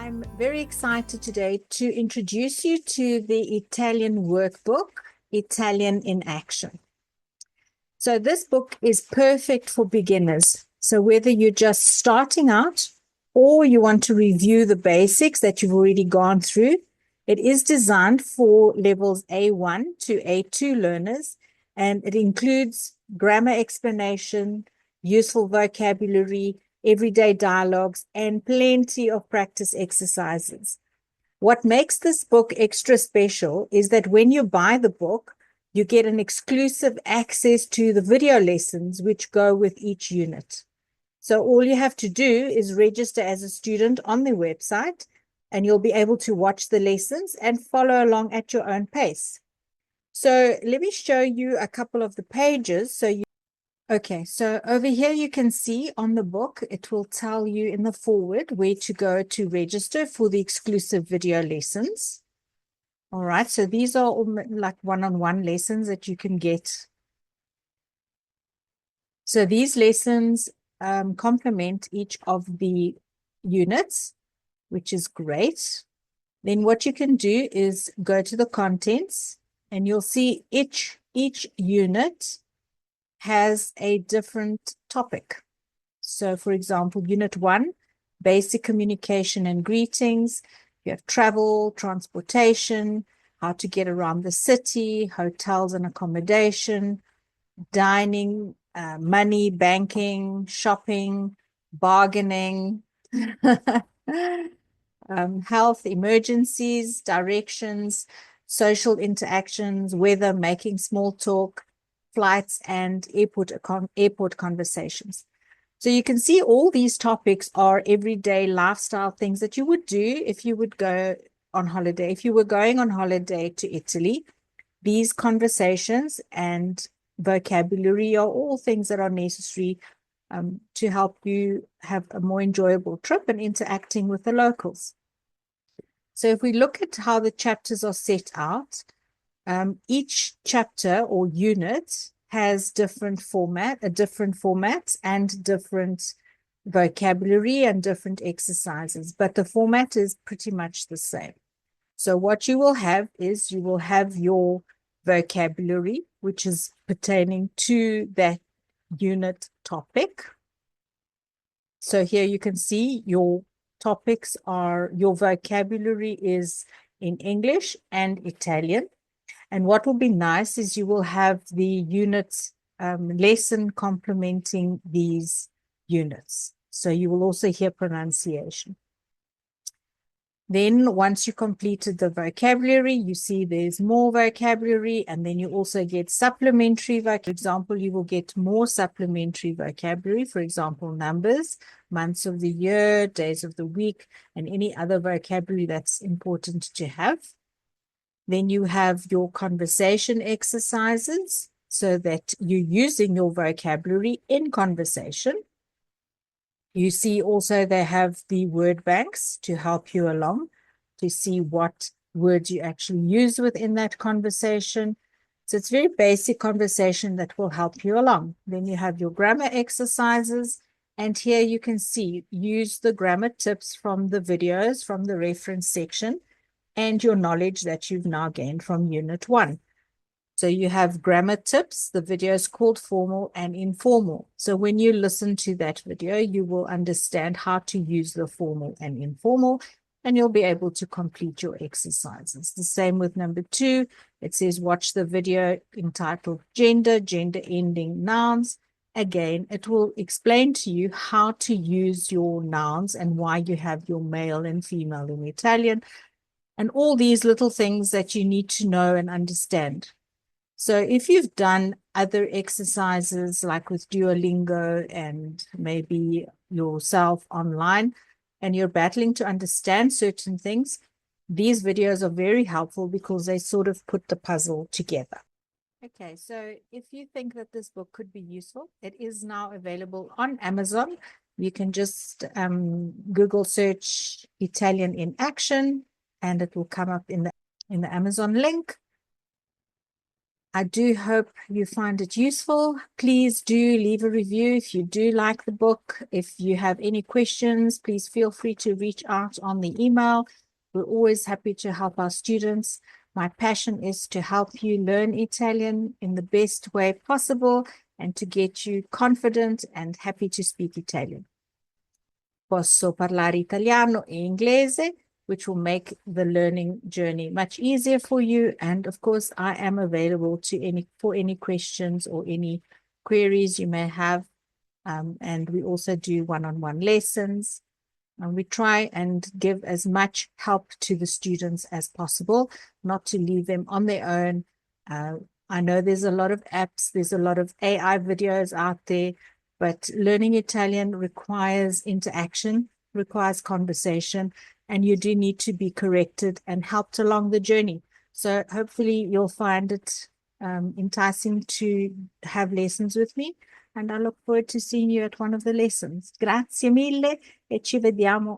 I'm very excited today to introduce you to the Italian workbook, Italian in Action. So this book is perfect for beginners. So whether you're just starting out or you want to review the basics that you've already gone through, it is designed for levels A1 to A2 learners, and it includes grammar explanation, useful vocabulary, everyday dialogues, and plenty of practice exercises. What makes this book extra special is that when you buy the book, you get an exclusive access to the video lessons which go with each unit. So all you have to do is register as a student on the website, and you'll be able to watch the lessons and follow along at your own pace. So let me show you a couple of the pages. Okay, so over here you can see on the book, it will tell you in the foreword where to go to register for the exclusive video lessons. All right, so these are all like one-on-one lessons that you can get. So these lessons complement each of the units, which is great. Then what you can do is go to the contents, and you'll see each unit has a different topic. So for example, unit 1, basic communication and greetings. You have travel, transportation, how to get around the city, hotels and accommodation, dining, money, banking, shopping, bargaining, health, emergencies, directions, social interactions, weather, making small talk, flights, and airport conversations. So you can see all these topics are everyday lifestyle things that you would do if you would go on holiday. If you were going on holiday to Italy, these conversations and vocabulary are all things that are necessary to help you have a more enjoyable trip and interacting with the locals. So if we look at how the chapters are set out, each chapter or unit has different formats and different vocabulary and different exercises, but the format is pretty much the same. So what you will have is you will have your vocabulary, which is pertaining to that unit topic. So here you can see your topics are, your vocabulary is in English and Italian. And what will be nice is you will have the units lesson complementing these units. So you will also hear pronunciation. Then once you completed the vocabulary, you see there's more vocabulary, and then you also get supplementary vocabulary. For example, you will get more supplementary vocabulary, for example, numbers, months of the year, days of the week, and any other vocabulary that's important to have. Then you have your conversation exercises so that you're using your vocabulary in conversation. You see also they have the word banks to help you along to see what words you actually use within that conversation. So it's very basic conversation that will help you along. Then you have your grammar exercises. And here you can see, use the grammar tips from the videos from the reference section and your knowledge that you've now gained from Unit 1. So you have grammar tips. The video is called Formal and Informal. So when you listen to that video, you will understand how to use the formal and informal, and you'll be able to complete your exercises. The same with number 2. It says watch the video entitled Gender Ending Nouns. Again, it will explain to you how to use your nouns and why you have your male and female in Italian, and all these little things that you need to know and understand. So if you've done other exercises like with Duolingo and maybe yourself online, and you're battling to understand certain things, these videos are very helpful because they sort of put the puzzle together. Okay, so if you think that this book could be useful, it is now available on Amazon. You can just Google search Italian in Action, and it will come up in the Amazon link. I do hope you find it useful. Please do leave a review if you do like the book. If you have any questions, please feel free to reach out on the email. We're always happy to help our students. My passion is to help you learn Italian in the best way possible and to get you confident and happy to speak Italian. Posso parlare italiano e inglese, which will make the learning journey much easier for you. And of course, I am available for any questions or any queries you may have. And we also do one-on-one lessons. And we try and give as much help to the students as possible, not to leave them on their own. I know there's a lot of apps, there's a lot of AI videos out there, but learning Italian requires interaction, requires conversation, and you do need to be corrected and helped along the journey. So hopefully you'll find it enticing to have lessons with me, and I look forward to seeing you at one of the lessons. Grazie mille e ci vediamo